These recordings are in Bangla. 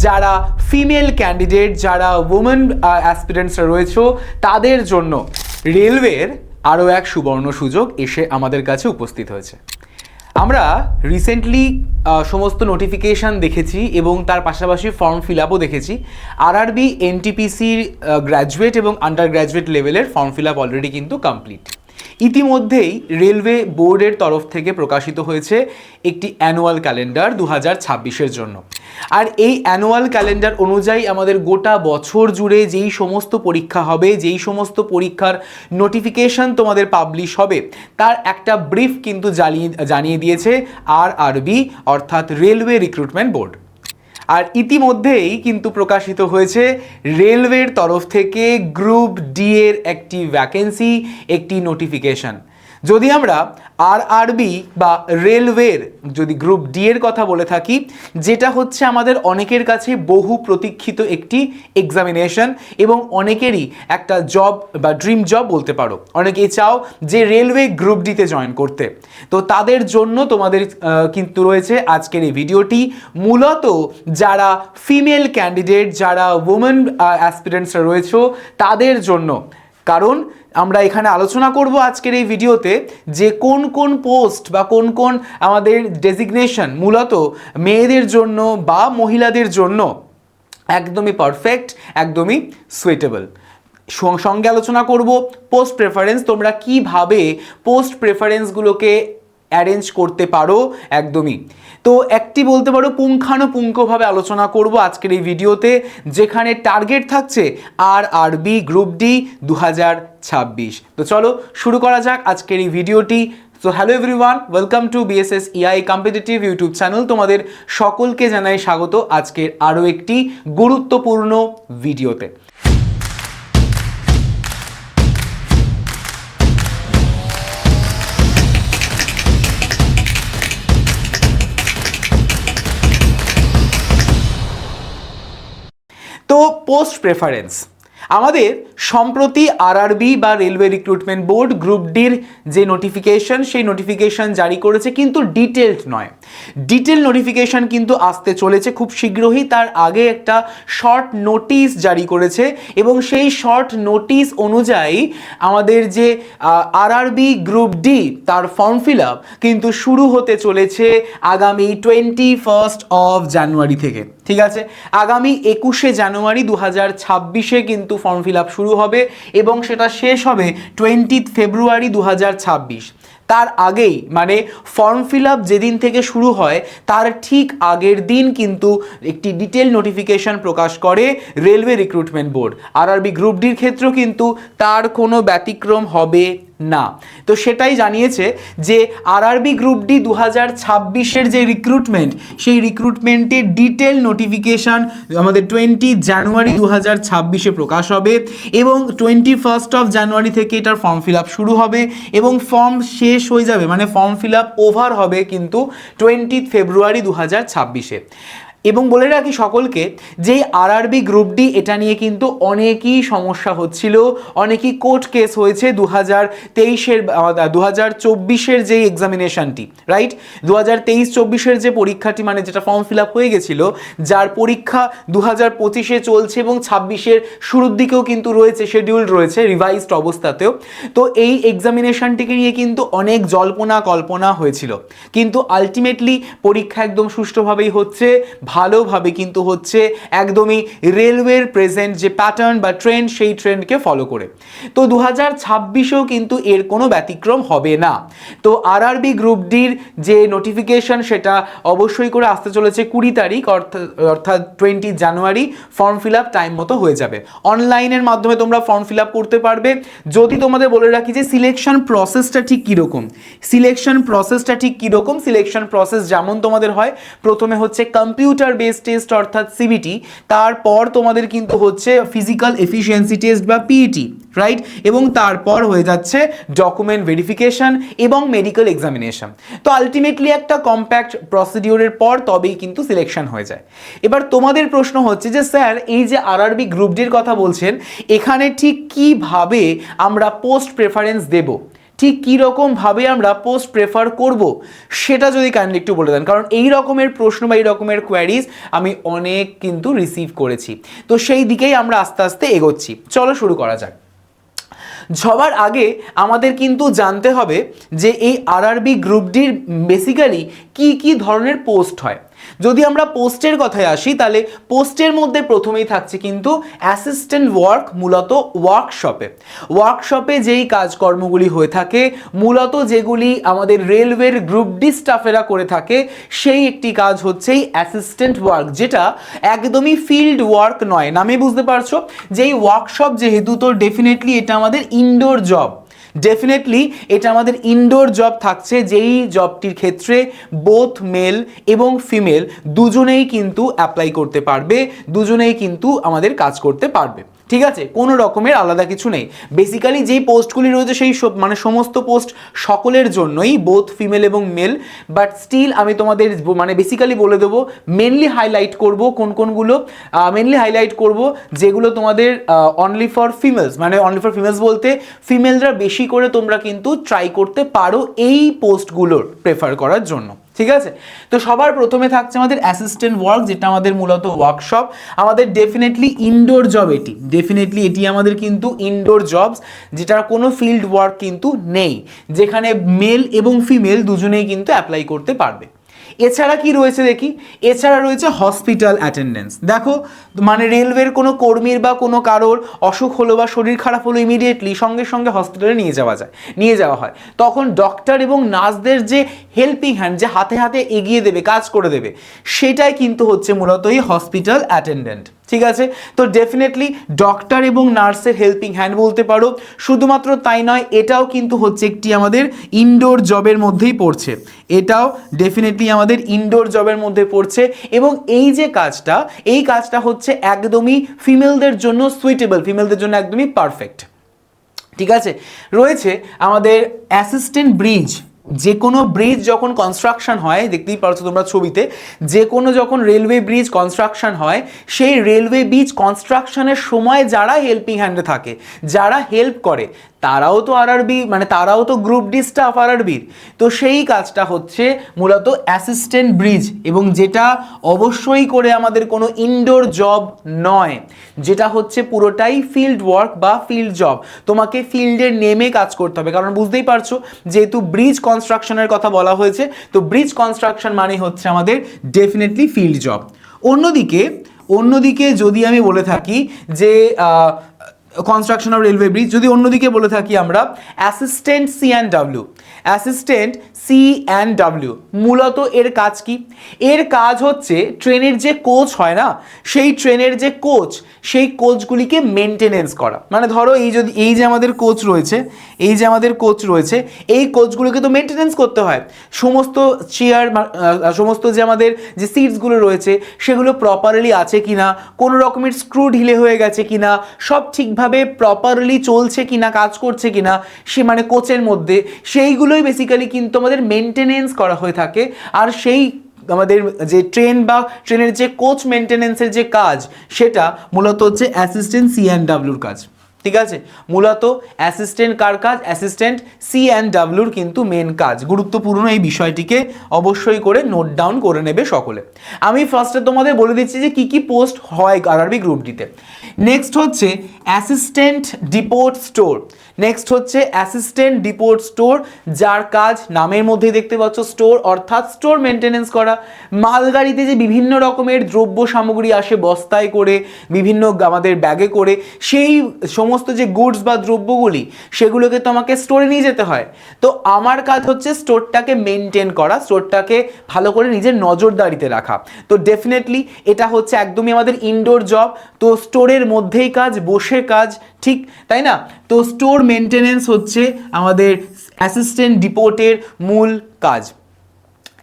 যারা ফিমেল ক্যান্ডিডেট, যারা ওমেন অ্যাসপিরেন্টসরা রয়েছে তাদের জন্য রেলওয়ের আরও এক সুবর্ণ সুযোগ এসে আমাদের কাছে উপস্থিত হয়েছে। আমরা রিসেন্টলি সমস্ত নোটিফিকেশান দেখেছি এবং তার পাশাপাশি ফর্ম ফিল আপও দেখেছি। আরআরবি এনটিপিসির গ্র্যাজুয়েট এবং আন্ডার গ্র্যাজুয়েট লেভেলের ফর্ম ফিল আপ অলরেডি কিন্তু কমপ্লিট। ইতিমধ্যেই রেলওয়ে বোর্ডের তরফ থেকে প্রকাশিত হয়েছে একটি অ্যানুয়াল ক্যালেন্ডার 2026-এর জন্য। আর এই অ্যানুয়াল ক্যালেন্ডার অনুযায়ী আমাদের গোটা বছর জুড়ে যেই সমস্ত পরীক্ষা হবে, যেই সমস্ত পরীক্ষার নোটিফিকেশন তোমাদের পাবলিশ হবে, তার একটা ব্রিফ কিন্তু জানিয়ে দিয়েছে আরআরবি অর্থাৎ রেলওয়ে রিক্রুটমেন্ট বোর্ড। আর ইতিমধ্যেই কিন্তু প্রকাশিত হয়েছে রেলওয়ের তরফ থেকে গ্রুপ ডি এর একটি ভ্যাকেন্সি, একটি নোটিফিকেশন। যদি আমরা আরআরবি বা রেলওয়ের যদি গ্রুপ ডি এর কথা বলে থাকি, যেটা হচ্ছে আমাদের অনেকের কাছে বহু প্রতীক্ষিত একটি এক্সামিনেশন এবং অনেকেরই একটা জব বা ড্রিম জব বলতে পারো। অনেকেই চাও যে রেলওয়ে গ্রুপ ডিতে জয়েন করতে। তো তাদের জন্য তোমাদের কিন্তু রয়েছে আজকের এই ভিডিওটি। মূলত যারা ফিমেল ক্যান্ডিডেট, যারা ওমেন অ্যাসপিরেন্টসরা রয়েছে তাদের জন্য, কারণ আমরা এখানে আলোচনা করব আজকের এই ভিডিওতে যে কোন কোন পোস্ট বা কোন কোন আমাদের ডেজিগনেশন মূলত মেয়েদের জন্য বা মহিলাদের জন্য একদমই পারফেক্ট, একদমই সুইটেবল। সঙ্গে আলোচনা করব পোস্ট প্রেফারেন্স, তোমরা কিভাবে পোস্ট প্রেফারেন্সগুলোকে অ্যারেঞ্জ করতে পারো একদমই। তো একটি বলতে পারো পুঙ্খানুপুঙ্খভাবে আলোচনা করব আজকের এই ভিডিওতে, যেখানে টার্গেট থাকছে আরআরবি গ্রুপ ডি 2026। তো চলো শুরু করা যাক আজকের এই ভিডিওটি। So hello everyone, welcome to BSS EI competitive YouTube channel. তোমাদের সকলকে জানাই স্বাগত আজকের আরও একটি গুরুত্বপূর্ণ ভিডিওতে। তো পোস্ট প্রেফারেন্স আমাদের সম্প্রতি আরআরবি বা রেলওয়ে রিক্রুটমেন্ট বোর্ড গ্রুপ ডির যে নোটিফিকেশন, সেই নোটিফিকেশন জারি করেছে, কিন্তু ডিটেলড নয়। ডিটেল নোটিফিকেশন কিন্তু আসতে চলেছে খুব শীঘ্রই। তার আগে একটা শর্ট নোটিশ জারি করেছে এবং সেই শর্ট নোটিশ অনুযায়ী আমাদের যে আরআরবি গ্রুপ ডি তার ফর্ম ফিল আপ কিন্তু শুরু হতে চলেছে আগামী 21 জানুয়ারি থেকে। ঠিক আছে, আগামী 21 জানুয়ারি 2026-এ কিন্তু ফর্ম ফিল আপ শুরু হবে এবং সেটা শেষ হবে 20 ফেব্রুয়ারি 2026। তার আগেই মানে ফর্ম ফিল আপ যেদিন থেকে শুরু হয় তার ঠিক আগের দিন কিন্তু একটি ডিটেল নোটিফিকেশন প্রকাশ করে railway recruitment board. RRB group ডির ক্ষেত্রেও কিন্তু তার কোনো ব্যতিক্রম হবে না। তো সেটাই জানিয়েছে যে আরআরবি গ্রুপ ডি 2026-এর যে রিক্রুটমেন্ট, সেই রিক্রুটমেন্টের ডিটেল নোটিফিকেশান আমাদের 20 জানুয়ারি 2026-এ প্রকাশ হবে এবং 21 জানুয়ারি থেকে এটার ফর্ম ফিল আপ শুরু হবে এবং ফর্ম শেষ হয়ে যাবে, মানে ফর্ম ফিল আপ ওভার হবে কিন্তু 20 ফেব্রুয়ারি 2026-এ। এবং বলে রাখি সকলকে যে আরআরবি গ্রুপ ডি এটা নিয়ে কিন্তু অনেকই সমস্যা হচ্ছিল, অনেকই কোর্ট কেস হয়েছে 2024-এর যে এক্সামিনেশনটি, রাইট, 2023-24-এর যে পরীক্ষাটি, মানে যেটা ফর্ম ফিল আপ হয়ে গেছিল, যার পরীক্ষা 2025-এ চলছে এবং 26-এর শুরুর দিকেও কিন্তু রয়েছে, শিডিউল রয়েছে রিভাইজড অবস্থাতেও। তো এই এক্সামিনেশনটিকে নিয়ে কিন্তু অনেক জল্পনা কল্পনা হয়েছিল, কিন্তু আলটিমেটলি পরীক্ষা একদম সুষ্ঠুভাবেই হচ্ছে, ভালোভাবে কিন্তু হচ্ছে, একদমই রেলওয়ের প্রেজেন্ট যে প্যাটার্ন বা ট্রেন্ড, সেই ট্রেন্ডকে ফলো করে। তো 2026-এও কিন্তু এর কোনো ব্যতিক্রম হবে না। তো আরআরবি গ্রুপ ডির যে নোটিফিকেশন সেটা অবশ্যই করে আসতে চলেছে 20 তারিখ, অর্থাৎ 20 জানুয়ারি। ফর্ম ফিল আপ টাইম মতো হয়ে যাবে, অনলাইনের মাধ্যমে তোমরা ফর্ম ফিল আপ করতে পারবে। যদি তোমাদের বলে রাখি যে সিলেকশন প্রসেসটা ঠিক কীরকম, সিলেকশন প্রসেস যেমন তোমাদের হয়, প্রথমে হচ্ছে কম্পিউটার বেসড টেস্ট অর্থাৎ সিবিটি, তারপর তোমাদের কিন্তু হচ্ছে ফিজিক্যাল এফিসিয়েন্সি টেস্ট বা পিইটি, রাইট, এবং তারপর হয়ে যাচ্ছে ডকুমেন্ট ভেরিফিকেশন এবং মেডিকেল এক্সামিনেশন। তো আলটিমেটলি একটা কম্প্যাক্ট প্রসিডিওরের পর তবেই কিন্তু সিলেকশন হয়ে যায়। এবার তোমাদের প্রশ্ন হচ্ছে যে স্যার, এই যে আরআরবি গ্রুপ ডির কথা বলছেন, এখানে ঠিক কিভাবে আমরা পোস্ট প্রেফারেন্স দেব, ঠিক কীরকমভাবে আমরা পোস্ট প্রেফার করব সেটা যদি কাইন্ডলি একটু বলে দেন, কারণ এই রকমের প্রশ্ন বা এই রকমের কোয়ারিজ আমি অনেক কিন্তু রিসিভ করেছি। তো সেই দিকেই আমরা আস্তে আস্তে এগোচ্ছি। চলো শুরু করা যাক। সবার আগে আমাদের কিন্তু জানতে হবে যে এই আরআরবি গ্রুপ ডির বেসিক্যালি কি কি ধরনের পোস্ট হয়। যদি আমরা পোস্টের কথায় আসি তাহলে পোস্টের মধ্যে প্রথমেই থাকছে কিন্তু অ্যাসিস্ট্যান্ট ওয়ার্ক, মূলত ওয়ার্কশপে যেই কাজকর্মগুলি হয়ে থাকে, মূলত যেগুলি আমাদের রেলওয়ের গ্রুপ ডি স্টাফেরা করে থাকে, সেই একটি কাজ হচ্ছে এই অ্যাসিস্ট্যান্ট ওয়ার্ক, যেটা একদমই ফিল্ড ওয়ার্ক নয়। নামে বুঝতে পারছো যে এই ওয়ার্কশপ যেহেতু, তো ডেফিনেটলি এটা আমাদের ইনডোর জব, ডেফিনেটলি এটা আমাদের ইনডোর জব থাকছে, যেই জবটির ক্ষেত্রে বোথ মেল এবং ফিমেল দুজনেই কিন্তু অ্যাপ্লাই করতে পারবে, দুজনেই কিন্তু আমাদের কাজ করতে পারবে। ঠিক আছে, কোনো রকমের আলাদা কিছু নেই। বেসিক্যালি যেই পোস্টগুলি রয়েছে সেই মানে সমস্ত পোস্ট সকলের জন্যই, বোথ ফিমেল এবং মেল। বাট স্টিল আমি তোমাদের মানে বেসিক্যালি বলে দেবো, মেনলি হাইলাইট করব কোনগুলো, মেনলি হাইলাইট করব যেগুলো তোমাদের অনলি ফর ফিমেলস, মানে অনলি ফর ফিমেলস বলতে ফিমেলরা বেশি করে তোমরা কিন্তু ট্রাই করতে পারো এই পোস্টগুলোর প্রেফার করার জন্য। ঠিক আছে, তো সবার প্রথমে থাকছে আমাদের অ্যাসিস্ট্যান্ট ওয়ার্ক, যেটা আমাদের মূলত ওয়ার্কশপ। আমাদের ডেফিনেটলি ইনডোর জব, এটি আমাদের কিন্তু ইনডোর জবস, যেটার কোনো ফিল্ড ওয়ার্ক কিন্তু নেই, যেখানে মেল এবং ফিমেল দুজনেই কিন্তু অ্যাপ্লাই করতে পারবে। এছাড়া কি রয়েছে দেখি, এছাড়া রয়েছে হসপিটাল অ্যাটেন্ডেন্স। দেখো, মানে রেলওয়ের কোনো কর্মীর বা কোনো কারোর অসুখ হলো বা শরীর খারাপ হলো, ইমিডিয়েটলি সঙ্গে সঙ্গে হসপিটালে নিয়ে যাওয়া হয়। তখন ডক্টর এবং নার্সদের যে হেল্পিং হ্যান্ড, যে হাতে হাতে এগিয়ে দেবে, কাজ করে দেবে, সেটাই কিন্তু হচ্ছে মূলত এই হসপিটাল অ্যাটেন্ডেন্ট। ঠিক আছে, তো ডেফিনেটলি ডক্টর এবং নার্সের হেল্পিং হ্যান্ড বলতে পারো। শুধুমাত্র তাই নয়, এটাও কিন্তু হচ্ছে একটি আমাদের ইনডোর জবের মধ্যেই পড়ছে, এটাও ডেফিনেটলি আমাদের ইনডোর জবের মধ্যে পড়ছে। এবং এই যে কাজটা, এই কাজটা হচ্ছে একদমই ফিমেলদের জন্য সুইটেবল, ফিমেলদের জন্য একদমই পারফেক্ট। ঠিক আছে, রয়েছে আমাদের অ্যাসিস্ট্যান্ট ব্রিজ। যে কোনো ব্রিজ যখন কনস্ট্রাকশন হয়, দেখতেই পারছো তোমরা ছবিতে, যে কোনো যখন রেলওয়ে ব্রিজ কনস্ট্রাকশন হয়, সেই রেলওয়ে ব্রিজ কনস্ট্রাকশনের সময় যারা হেল্পিং হ্যান্ডে থাকে, যারা হেল্প করে, তারাও তো আরআরবি, মানে তারাও তো গ্রুপ ডি স্টাফ আরআরবির। তো সেই কাজটা হচ্ছে মূলত অ্যাসিস্ট্যান্ট ব্রিজ, এবং যেটা অবশ্যই করে আমাদের কোনো ইনডোর জব নয়, যেটা হচ্ছে পুরোটাই ফিল্ড ওয়ার্ক বা ফিল্ড জব। তোমাকে ফিল্ডে নেমে কাজ করতে হবে, কারণ বুঝতেই পারছো যেহেতু ব্রিজ কনস্ট্রাকশনের কথা বলা হয়েছে, তো ব্রিজ কনস্ট্রাকশন মানে হচ্ছে আমাদের ডেফিনেটলি ফিল্ড জব। অন্যদিকে যদি আমি বলে থাকি যে কনস্ট্রাকশন অফ রেলওয়ে ব্রিজ, যদি অন্যদিকে বলে থাকি আমরা অ্যাসিস্ট্যান্ট সি&ডব্লিউ, মূলত এর কাজ কি? এর কাজ হচ্ছে ট্রেনের যে কোচ হয় না, সেই ট্রেনের যে কোচ, সেই কোচগুলিকে মেনটেনেন্স করা। মানে ধরো এই যে আমাদের কোচ রয়েছে, এই কোচগুলোকে তো মেনটেনেন্স করতে হয়। সমস্ত চেয়ার, সমস্ত যে আমাদের যে সিটসগুলো রয়েছে, সেগুলো প্রপারলি আছে কিনা, কোনো রকমের স্ক্রু ঢিলে হয়ে গেছে কিনা, সব ঠিকভাবে প্রপারলি চলছে কিনা, কাজ করছে কিনা, সে মানে কোচের মধ্যে, সেইগুলোই বেসিক্যালি কিন্তু আমাদের মেনটেনেন্স করা হয়ে থাকে। আর সেই আমাদের যে ট্রেনের যে কোচ মেনটেনেন্সের যে কাজ, সেটা মূলত হচ্ছে অ্যাসিস্ট্যান্ট সি&ডব্লিউর কাজ। ঠিক আছে, মূলত অ্যাসিস্ট্যান্ট কার কাজ? অ্যাসিস্ট্যান্ট সি&ডব্লিউর কিন্তু মেন কাজ। গুরুত্বপূর্ণ এই বিষয়টিকে অবশ্যই করে নোট ডাউন করে নেবে সকলে। আমি ফার্স্টে তোমাদের বলে দিচ্ছি যে কি কি পোস্ট হয় আরআরবি গ্রুপ ডিতে। নেক্সট হচ্ছে অ্যাসিস্ট্যান্ট ডিপোর্ট স্টোর, যার কাজ নামের মধ্যেই দেখতে পাচ্ছ, স্টোর অর্থাৎ স্টোর মেনটেনেন্স করা। মালগাড়িতে যে বিভিন্ন রকমের দ্রব্য সামগ্রী আসে বস্তায় করে, বিভিন্ন আমাদের ব্যাগে করে, সেই সমস্ত যে গুডস বা দ্রব্যগুলি, সেগুলোকে তো আমাকে স্টোরে নিয়ে যেতে হয়। তো আমার কাজ হচ্ছে স্টোরটাকে মেনটেন করা, স্টোরটাকে ভালো করে নিজের নজরদারিতে রাখা। তো ডেফিনেটলি এটা হচ্ছে একদমই আমাদের ইনডোর জব। তো স্টোরের মধ্যেই কাজ, বসে কাজ, ঠিক তাই না? তো স্টোর মেনটেনেন্স হচ্ছে আমাদের অ্যাসিস্ট্যান্ট ডিপোর্টের মূল কাজ।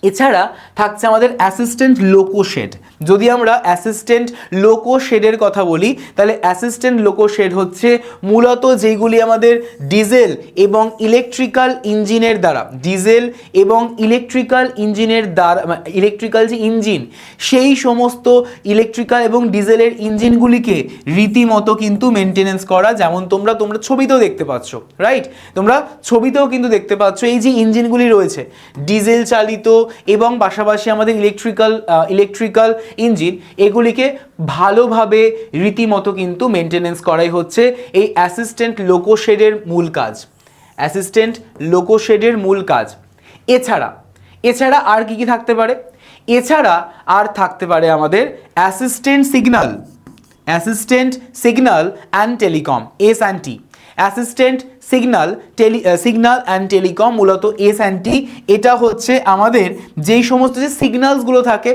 এছাড়া থাকছে আমাদের অ্যাসিস্ট্যান্ট লোকোশেড। যদি আমরা অ্যাসিস্ট্যান্ট লোকো শেডের কথা বলি, তাহলে অ্যাসিস্ট্যান্ট লোকো শেড হচ্ছে মূলত যেইগুলি আমাদের ডিজেল এবং ইলেকট্রিক্যাল ইঞ্জিনের দ্বারা, ডিজেল এবং ইলেকট্রিক্যাল ইঞ্জিনের দ্বারা, ইলেকট্রিক্যাল যে ইঞ্জিন সেই সমস্ত ইলেকট্রিক্যাল এবং ডিজেলের ইঞ্জিনগুলিকে রীতিমতো কিন্তু মেনটেনেন্স করা, যেমন তোমরা ছবিতেও দেখতে পাচ্ছ, রাইট? তোমরা ছবিতেও কিন্তু দেখতে পাচ্ছ এই যে ইঞ্জিনগুলি রয়েছে ডিজেল চালিত এবং পাশাপাশি আমাদের ইলেকট্রিক্যাল ইঞ্জিন, এগুলিকে ভালোভাবে রীতিমতো কিন্তু মেনটেনেন্স করাই হচ্ছে এই অ্যাসিস্ট্যান্ট লোকো শেডের মূল কাজ, অ্যাসিস্ট্যান্ট লোকো শেডের মূল কাজ। এছাড়া আর কি কি থাকতে পারে? এছাড়া আর থাকতে পারে আমাদের assistant signal and telecom, S&T, assistant signal and telecom, মূলত S&T। এটা হচ্ছে আমাদের যেই সমস্ত যে সিগন্যালসগুলো থাকে,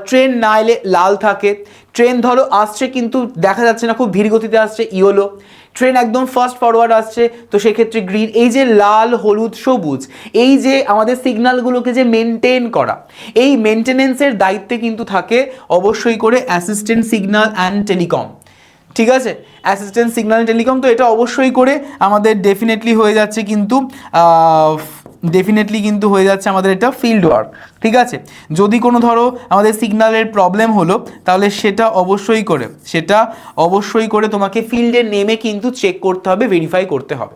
ট্রেন না এলে লাল থাকে, ট্রেন ধরো আসছে কিন্তু দেখা যাচ্ছে না, খুব ধীর গতিতে আসছে, ইয়েলো, ট্রেন একদম ফাস্ট ফরওয়ার্ড আসছে তো সেক্ষেত্রে গ্রিন, এই যে লাল হলুদ সবুজ, এই যে আমাদের সিগন্যালগুলোকে যে মেনটেন করা, এই মেনটেনেন্সের দায়িত্বে কিন্তু থাকে অবশ্যই করে অ্যাসিস্ট্যান্ট সিগন্যাল অ্যান্ড টেলিকম, ঠিক আছে? অ্যাসিস্ট্যান্ট সিগন্যাল টেলিকম, তো এটা অবশ্যই করে আমাদের ডেফিনেটলি হয়ে যাচ্ছে কিন্তু হয়ে যাচ্ছে আমাদের এটা ফিল্ড ওয়ার্ক, ঠিক আছে? যদি কোনো ধরো আমাদের সিগন্যালের প্রবলেম হলো, তাহলে সেটা অবশ্যই করে তোমাকে ফিল্ডে নেমে কিন্তু চেক করতে হবে, ভেরিফাই করতে হবে,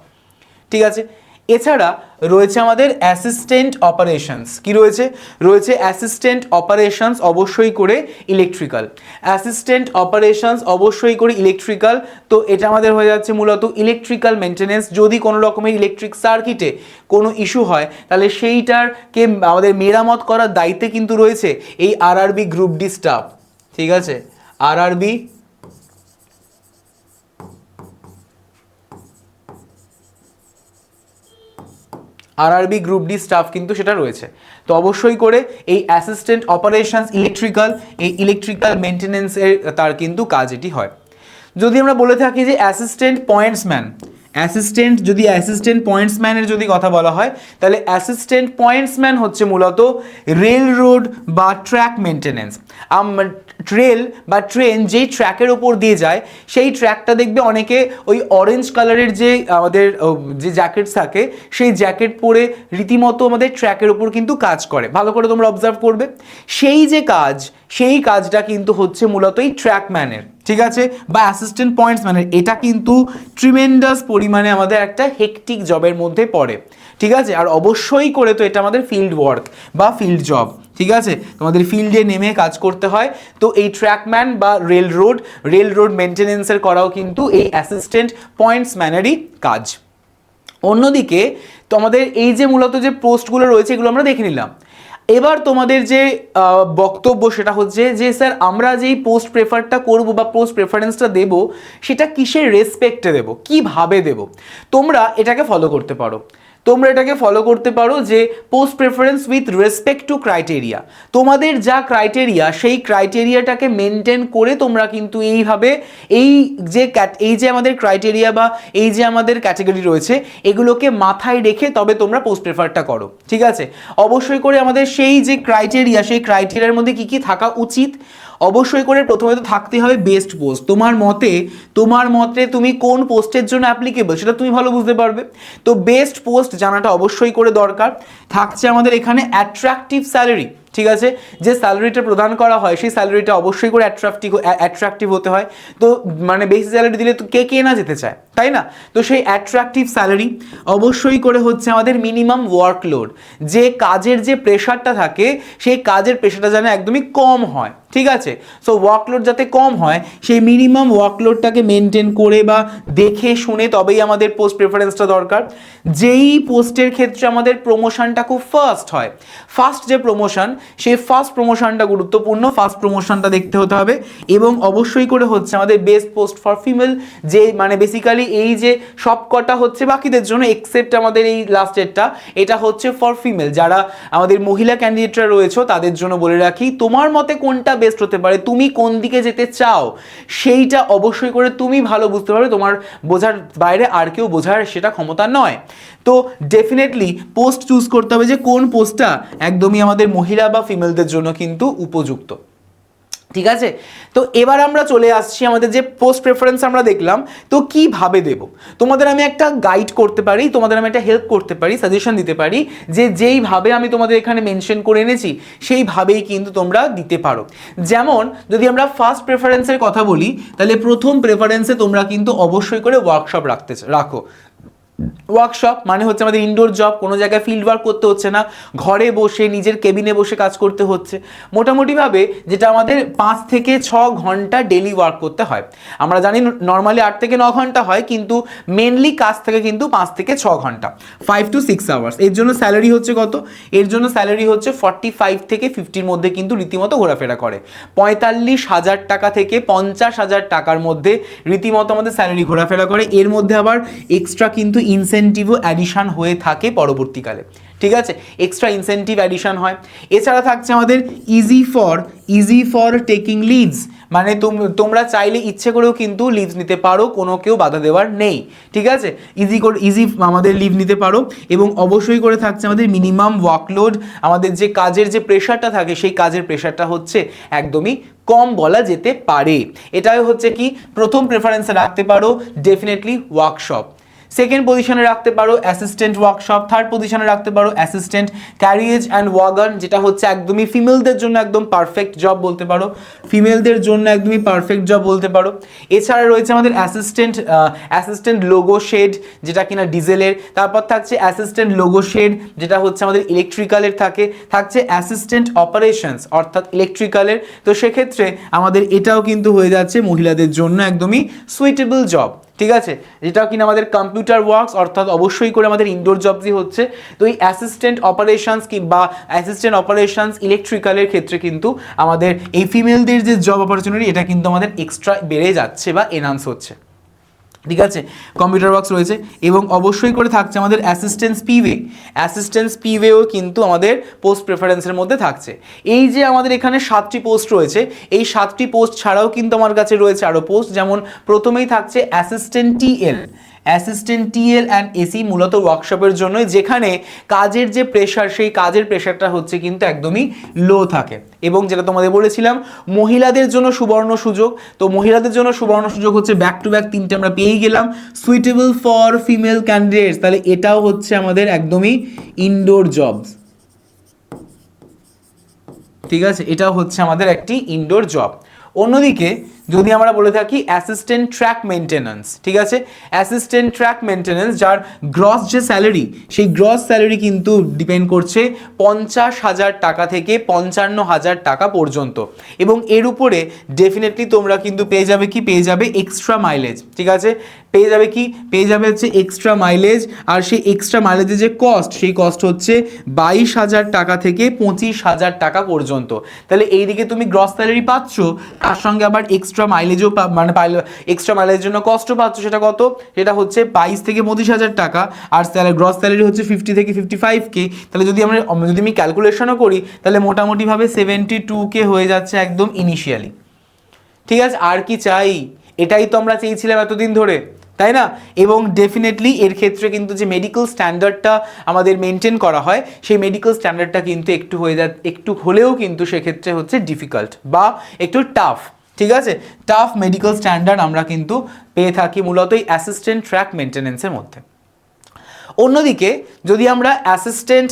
ঠিক আছে? এছাড়া রয়েছে আমাদের অ্যাসিস্ট্যান্ট অপারেশনস। কি রয়েছে? অ্যাসিস্ট্যান্ট অপারেশনস অবশ্যই করে ইলেকট্রিক্যাল, তো এটা আমাদের হয়ে যাচ্ছে মূলত ইলেকট্রিক্যাল মেনটেনেন্স। যদি কোনো রকমের ইলেকট্রিক সার্কিটে কোনো ইস্যু হয়, তাহলে সেইটারকে আমাদের মেরামত করার দায়িত্বে কিন্তু রয়েছে এই আরআরবি গ্রুপ ডি স্টাফ, ঠিক আছে? আরআরবি গ্রুপ ডি স্টাফ কিন্তু সেটা রয়েছে। তো অবশ্যই করে এই অ্যাসিস্ট্যান্ট অপারেশনস ইলেকট্রিক্যাল মেনটেনেন্সের তার কিন্তু কাজ এটি হয়। যদি আমরা বলে থাকি যে অ্যাসিস্ট্যান্ট পয়েন্টসম্যানের যদি কথা বলা হয়, তাহলে অ্যাসিস্ট্যান্ট পয়েন্টসম্যান হচ্ছে মূলত রেল রোড বা ট্র্যাক মেনটেনেন্স। রেল বা ট্রেন যেই ট্র্যাকের ওপর দিয়ে যায়, সেই ট্র্যাকটা দেখবে অনেকে ওই অরেঞ্জ কালারের যে আমাদের যে জ্যাকেট থাকে, সেই জ্যাকেট পরে রীতিমতো আমাদের ট্র্যাকের ওপর কিন্তু কাজ করে, ভালো করে তোমরা অবজার্ভ করবে। সেই কাজটা কিন্তু হচ্ছে মূলত এই ট্র্যাকম্যানের, ঠিক আছে, বা অ্যাসিস্ট্যান্ট পয়েন্টসম্যানের। এটা কিন্তু ট্রিমেন্ডাস পরিমাণে আমাদের একটা হেকটিক জবের মধ্যে পড়ে, ঠিক আছে? আর অবশ্যই করে তো এটা আমাদের ফিল্ড ওয়ার্ক বা ফিল্ড জব, ঠিক আছে? তোমাদের ফিল্ডে নেমে কাজ করতে হয়। তো এই ট্র্যাকম্যান বা রেল রোড মেনটেনেন্সের করাও কিন্তু এই অ্যাসিস্ট্যান্ট পয়েন্টসম্যানেরই কাজ। অন্যদিকে তো আমাদের এই যে মূলত যে পোস্টগুলো রয়েছে, এগুলো আমরা দেখে নিলাম। এবার তোমাদের যে বক্তব্য সেটা হচ্ছে যে স্যার আমরা যেই পোস্ট প্রেফারটা করব বা পোস্ট প্রেফারেন্সটা দেব, সেটা কিসের রেসপেক্টে দেব, কিভাবে দেব? তোমরা এটাকে ফলো করতে পারো যে post preference with respect to criteria. তোমাদের যা ক্রাইটেরিয়া, সেই ক্রাইটেরিয়াটাকে মেনটেন করে তোমরা কিন্তু এইভাবে এই যে আমাদের ক্রাইটেরিয়া বা এই যে আমাদের ক্যাটাগরি রয়েছে, এগুলোকে মাথায় রেখে তবে তোমরা পোস্ট প্রেফারটা করো, ঠিক আছে? অবশ্যই করে আমাদের সেই যে ক্রাইটেরিয়া, সেই ক্রাইটেরিয়ার মধ্যে কি কি থাকা উচিত? অবশ্যই করে প্রথমে তো থাকতে হবে বেস্ট পোস্ট। তোমার মতে তুমি কোন পোস্টের জন্য অ্যাপ্লিকেবল সেটা তুমি ভালো বুঝতে পারবে। তো বেস্ট পোস্ট জানাটা অবশ্যই করে দরকার। থাকছে আমাদের এখানে অ্যাট্রাকটিভ স্যালারি, ঠিক আছে? যে স্যালারিটা প্রদান করা হয়, সেই স্যালারিটা অবশ্যই করে অ্যাট্রাকটিভ হতে হয়। তো মানে বেশি স্যালারি দিলে তো কে না যেতে চায়, তাই না? তো সেই অ্যাট্রাকটিভ স্যালারি অবশ্যই করে হচ্ছে আমাদের মিনিমাম ওয়ার্কলোড, যে কাজের যে প্রেশারটা থাকে, সেই কাজের প্রেশারটা যেন একদমই কম হয়, ঠিক আছে? সো ওয়ার্কলোড যাতে কম হয়, সেই মিনিমাম ওয়ার্কলোডটাকে মেনটেন করে বা দেখে শুনে তবেই আমাদের পোস্ট প্রেফারেন্সটা দরকার। যেই পোস্টের ক্ষেত্রে আমাদের প্রমোশনটা খুব ফাস্ট যে প্রমোশন, সেই ফার্স্ট প্রমোশনটা গুরুত্বপূর্ণ, ফার্স্ট প্রমোশনটা দেখতে হতে হবে। এবং অবশ্যই করে হচ্ছে আমাদের বেস্ট পোস্ট ফর ফিমেল, যে মানে বেসিক্যালি এই যে সব কটা হচ্ছে বাকিদের জন্য এক্সেপ্ট আমাদের এই লাস্টেরটা, এটা হচ্ছে ফর ফিমেল। যারা আমাদের মহিলা ক্যান্ডিডেটরা রয়েছে তাদের জন্য বলে রাখি, তোমার মতে কোনটা বেস্ট হতে পারে, তুমি কোন দিকে যেতে চাও, সেইটা অবশ্যই করে তুমি ভালো বুঝতে পারবে। তোমার বোঝার বাইরে আর কেউ বোঝার সেটা ক্ষমতা নয়। তো ডেফিনেটলি পোস্ট চুজ করতে হবে যে কোন পোস্টটা একদমই আমাদের মহিলা বা ফিমেলদের জন্য কিন্তু উপযুক্ত। ঠিক আছে। তো এবার আমরা চলে আসছি আমাদের যে পোস্ট প্রেফারেন্স আমরা দেখলাম, তো কিভাবে দেব, তোমাদের আমি একটা গাইড করতে পারি, তোমাদের আমি একটা হেল্প করতে পারি, সাজেশন দিতে পারি, যে যেইভাবে আমি তোমাদের এখানে মেনশন করে এনেছি সেইভাবেই কিন্তু তোমরা দিতে পারো। যেমন যদি আমরা ফার্স্ট প্রেফারেন্সের কথা বলি, তাহলে প্রথম প্রেফারেন্সে তোমরা কিন্তু অবশ্যই করে ওয়ার্কশপ রাখো। ওয়ার্কশপ মানে হচ্ছে আমাদের ইনডোর জব, কোনো জায়গায় ফিল্ড ওয়ার্ক করতে হচ্ছে না, ঘরে বসে নিজের কেবিনে বসে কাজ করতে হচ্ছে। মোটামুটিভাবে যেটা আমাদের 5 থেকে 6 ঘন্টা ডেলি ওয়ার্ক করতে হয়। আমরা জানি নর্মালি 8 থেকে 9 ঘন্টা হয়, কিন্তু মেনলি কাজ থেকে কিন্তু 5 থেকে 6 ঘন্টা, 5 to 6 আওয়ার্স। এর জন্য স্যালারি হচ্ছে কত? এর জন্য স্যালারি হচ্ছে 45 থেকে 50-র মধ্যে কিন্তু রীতিমতো ঘোরাফেরা করে। 45,000 টাকা থেকে 50,000 টাকার মধ্যে রীতিমতো আমাদের স্যালারি ঘোরাফেরা করে। এর মধ্যে আবার এক্সট্রা কিন্তু ইনসেন্টিভও অ্যাডিশন হয়ে থাকে পরবর্তীকালে, ঠিক আছে, এক্সট্রা ইনসেন্টিভ অ্যাডিশন হয়। এছাড়া থাকছে আমাদের ইজি ফর টেকিং লিভস, মানে তোমরা চাইলে ইচ্ছে করেও কিন্তু লিভস নিতে পারো, কোনো কেউ বাধা দেওয়ার নেই, ঠিক আছে। ইজি আমাদের লিভ নিতে পারো। এবং অবশ্যই করে থাকছে আমাদের মিনিমাম ওয়ার্কলোড, আমাদের যে কাজের যে প্রেশারটা থাকে সেই কাজের প্রেশারটা হচ্ছে একদমই কম বলা যেতে পারে। এটাই হচ্ছে কি প্রথম প্রেফারেন্সে রাখতে পারো ডেফিনেটলি ওয়ার্কশপ। সেকেন্ড পজিশনে রাখতে পারো অ্যাসিস্ট্যান্ট ওয়ার্কশপ। থার্ড পজিশনে রাখতে পারো অ্যাসিস্ট্যান্ট ক্যারিয়েজ অ্যান্ড ওয়াগন, যেটা হচ্ছে একদমই ফিমেলদের জন্য একদম পারফেক্ট জব বলতে পারো, ফিমেলদের জন্য একদমই পারফেক্ট জব বলতে পারো। এছাড়া রয়েছে আমাদের অ্যাসিস্ট্যান্ট লোগো শেড, যেটা কিনা ডিজেলের। তারপর থাকছে অ্যাসিস্ট্যান্ট লোগো শেড, যেটা হচ্ছে আমাদের ইলেকট্রিক্যালের থাকছে অ্যাসিস্ট্যান্ট অপারেশনস অর্থাৎ ইলেকট্রিক্যালের। তো সেক্ষেত্রে আমাদের এটাও কিন্তু হয়ে যাচ্ছে মহিলাদের জন্য একদমই সুইটেবল জব, ঠিক আছে, যেটাও কিনা আমাদের কম্পিউটার ওয়ার্কস অর্থাৎ অবশ্যই করে আমাদের ইনডোর জবসই হচ্ছে। তো এই অ্যাসিস্ট্যান্ট অপারেশনস বা অ্যাসিস্ট্যান্ট অপারেশনস ইলেকট্রিক্যালের ক্ষেত্রে কিন্তু আমাদের এই ফিমেলদের যে জব অপরচুনিটি এটা কিন্তু আমাদের এক্সট্রা বেড়ে যাচ্ছে বা এনহান্স হচ্ছে, ঠিক আছে। কম্পিউটার ওয়ার্কস রয়েছে এবং অবশ্যই করে থাকছে আমাদের অ্যাসিস্ট্যান্স পিওয়েও কিন্তু আমাদের পোস্ট প্রেফারেন্সের মধ্যে থাকছে। এই যে আমাদের এখানে 7টি পোস্ট রয়েছে, এই 7টি পোস্ট ছাড়াও কিন্তু আমার কাছে রয়েছে আরও পোস্ট। যেমন প্রথমেই থাকছে অ্যাসিস্ট্যান্ট টিএল অ্যান্ড এসি, মূলত ওয়ার্কশপের জন্যই, যেখানে কাজের যে প্রেশার সেই কাজের প্রেশারটা হচ্ছে কিন্তু একদমই লো থাকে। এবং যেটা তোমাদের বলেছিলাম মহিলাদের জন্য সুবর্ণ সুযোগ, তো মহিলাদের জন্য সুবর্ণ সুযোগ হচ্ছে ব্যাক টু ব্যাক 3টে আমরা পেয়েই গেলাম। সুইটেবল ফর ফিমেল ক্যান্ডিডেটস, তাহলে এটাও হচ্ছে আমাদের একদমই ইনডোর জবস, ঠিক আছে, এটাও হচ্ছে আমাদের একটি ইনডোর জব। অন্যদিকে যদি আমরা বলে থাকি অ্যাসিস্ট্যান্ট ট্র্যাক মেনটেন্যান্স, ঠিক আছে, অ্যাসিস্ট্যান্ট ট্র্যাক মেনটেন্যান্স যার গ্রস যে স্যালারি সেই গ্রস স্যালারি কিন্তু ডিপেন্ড করছে 50,000 টাকা থেকে 55,000 টাকা পর্যন্ত। এবং এর উপরে ডেফিনেটলি তোমরা কিন্তু পেয়ে যাবে এক্সট্রা মাইলেজ, ঠিক আছে, পেয়ে যাবে হচ্ছে এক্সট্রা মাইলেজ। আর সেই এক্সট্রা মাইলেজের যে কস্ট সেই কস্ট হচ্ছে 22,000 টাকা থেকে 25,000 টাকা পর্যন্ত। তাহলে এইদিকে তুমি গ্রস স্যালারি পাচ্ছ, তার সঙ্গে আবার এক্সট্রা মাইলেজও এক্সট্রা মাইলেজের জন্য কষ্ট পাচ্ছ। সেটা কত? সেটা হচ্ছে 22 থেকে 25,000 টাকা। আর গ্রস স্যালারি হচ্ছে 50 থেকে 55K। তাহলে যদি আমি ক্যালকুলেশনও করি তাহলে মোটামুটিভাবে 72K হয়ে যাচ্ছে একদম ইনিশিয়ালি, ঠিক আছে। আর কি চাই? এটাই তো আমরা চেয়েছিলাম এতদিন ধরে, তাই না? এবং ডেফিনেটলি এর ক্ষেত্রে কিন্তু যে মেডিকেল স্ট্যান্ডার্ডটা আমাদের মেনটেন করা হয় সেই মেডিকেল স্ট্যান্ডার্ডটা কিন্তু একটু হলেও কিন্তু সেক্ষেত্রে হচ্ছে ডিফিকাল্ট বা একটু টাফ, ঠিক আছে। টাফ মেডিকেল স্ট্যান্ডার্ড আমরা কিন্তু পেয়ে থাকি মূলত এই অ্যাসিস্ট্যান্ট ট্র্যাক মেনটেন্যান্সের মধ্যে। অন্যদিকে যদি আমরা অ্যাসিস্ট্যান্ট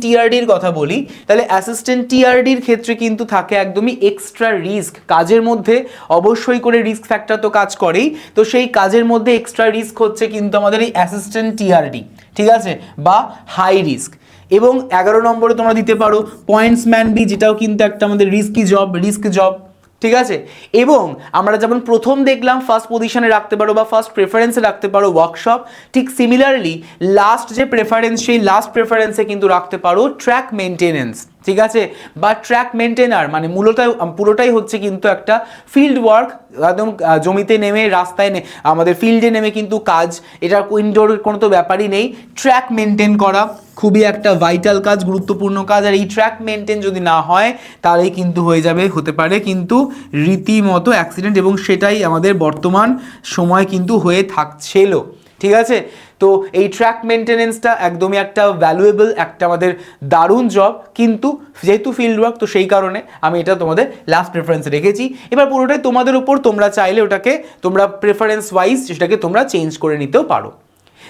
টিআরডির কথা বলি, তাহলে অ্যাসিস্ট্যান্ট টিআরডির ক্ষেত্রে কিন্তু থাকে একদমই এক্সট্রা রিস্ক। কাজের মধ্যে অবশ্যই করে রিস্ক ফ্যাক্টর তো কাজ করেই, তো সেই কাজের মধ্যে এক্সট্রা রিস্ক হচ্ছে কিন্তু আমাদের এই অ্যাসিস্ট্যান্ট টিআরডি, ঠিক আছে, বা হাই রিস্ক। এবং 11 নম্বরে তোমরা দিতে পারো পয়েন্টসম্যান বি, যেটাও কিন্তু একটা আমাদের রিস্ক জব, ঠিক আছে। এবং আমরা যেমন প্রথম দেখলাম ফার্স্ট পজিশনে রাখতে পারো বা ফার্স্ট প্রেফারেন্সে রাখতে পারো ওয়ার্কশপ, ঠিক সিমিলারলি লাস্ট যে প্রেফারেন্স সেই লাস্ট প্রেফারেন্সে কিন্তু রাখতে পারো ট্র্যাক মেনটেনেন্স, ঠিক আছে, বা ট্র্যাক মেনটেনার। মানে মূলত পুরোটাই হচ্ছে কিন্তু একটা ফিল্ড ওয়ার্ক, একদম জমিতে নেমে রাস্তায় আমাদের ফিল্ডে নেমে কিন্তু কাজ, এটা ইনডোর কোনো তো ব্যাপারই নেই। ট্র্যাক মেনটেন করা খুবই একটা ভাইটাল কাজ, গুরুত্বপূর্ণ কাজ। আর এই ট্র্যাক মেনটেন যদি না হয় তাহলেই কিন্তু হতে পারে কিন্তু রীতিমতো অ্যাক্সিডেন্ট, এবং সেটাই আমাদের বর্তমান সময় কিন্তু হয়ে থাকছিল, ঠিক আছে? তো এই ট্র্যাক মেনটেনেন্সটা একদমই একটা ভ্যালুয়েবল, একটা আমাদের দারুণ জব, কিন্তু যেহেতু ফিল্ড ওয়ার্ক তো সেই কারণে আমি এটা তোমাদের লাস্ট প্রেফারেন্স রেখেছি। এবার পুরোটাই তোমাদের উপর, তোমরা চাইলে ওটাকে তোমরা প্রেফারেন্স ওয়াইজ সেটাকে তোমরা চেঞ্জ করে নিতেও পারো।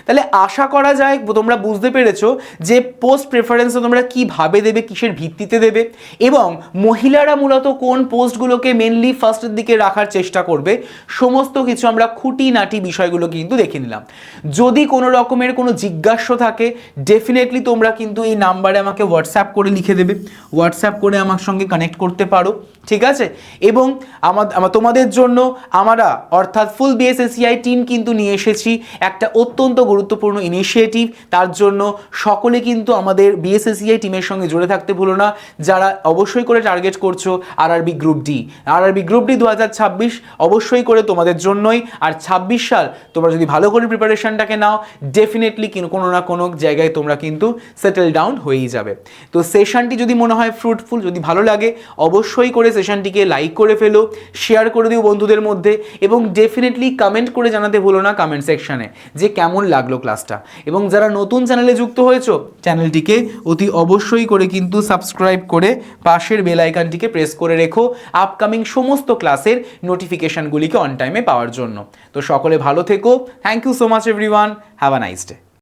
তাহলে আশা করা যায় তোমরা বুঝতে পেরেছো যে পোস্ট প্রেফারেন্সে তোমরা কীভাবে দেবে, কিসের ভিত্তিতে দেবে, এবং মহিলারা মূলত কোন পোস্টগুলোকে মেনলি ফার্স্টের দিকে রাখার চেষ্টা করবে, সমস্ত কিছু আমরা খুঁটিনাটি বিষয়গুলো কিন্তু দেখে নিলাম। যদি কোনো রকমের কোনো জিজ্ঞাসা থাকে ডেফিনেটলি তোমরা কিন্তু এই নাম্বারে আমাকে হোয়াটসঅ্যাপ করে লিখে দেবে, হোয়াটসঅ্যাপ করে আমার সঙ্গে কানেক্ট করতে পারো, ঠিক আছে? এবং তোমাদের জন্য আমরা অর্থাৎ ফুল বিএসএসসিআই টিম কিন্তু নিয়ে এসেছি একটা অত্যন্ত গুরুত্বপূর্ণ ইনিশিয়েটিভ। তার জন্য সকলে কিন্তু আমাদের বিএসএসসিআই টিমের সঙ্গে জুড়ে থাকতে ভুলো না, যারা অবশ্যই করে টার্গেট করছো RRB group D. RRB group D 2026 অবশ্যই করে তোমাদের জন্যই। আর 26 সাল তোমরা যদি ভালো করে প্রিপারেশনটাকে নাও ডেফিনেটলি কোনো না কোনো জায়গায় তোমরা কিন্তু সেটেল ডাউন হয়েই যাবে। তো সেশনটি যদি মনে হয় ফ্রুটফুল, যদি ভালো লাগে অবশ্যই করে সেশনটিকে লাইক করে ফেলো, শেয়ার করে দিও বন্ধুদের মধ্যে, এবং ডেফিনেটলি কমেন্ট করে জানাতে ভুলো না কমেন্ট সেকশনে যে কেমন লাগলো ক্লাসটা। এবং যারা নতুন চ্যানেলে যুক্ত হয়েছো চ্যানেলটিকে অতি অবশ্যই করে কিন্তু সাবস্ক্রাইব করে পাশের বেল আইকনটিকে প্রেস করে রেখো আপকামিং সমস্ত ক্লাসের নোটিফিকেশনগুলিকে অন টাইমে পাওয়ার জন্য। তো সকলে ভালো থেকো। Thank you so much everyone, have a nice day.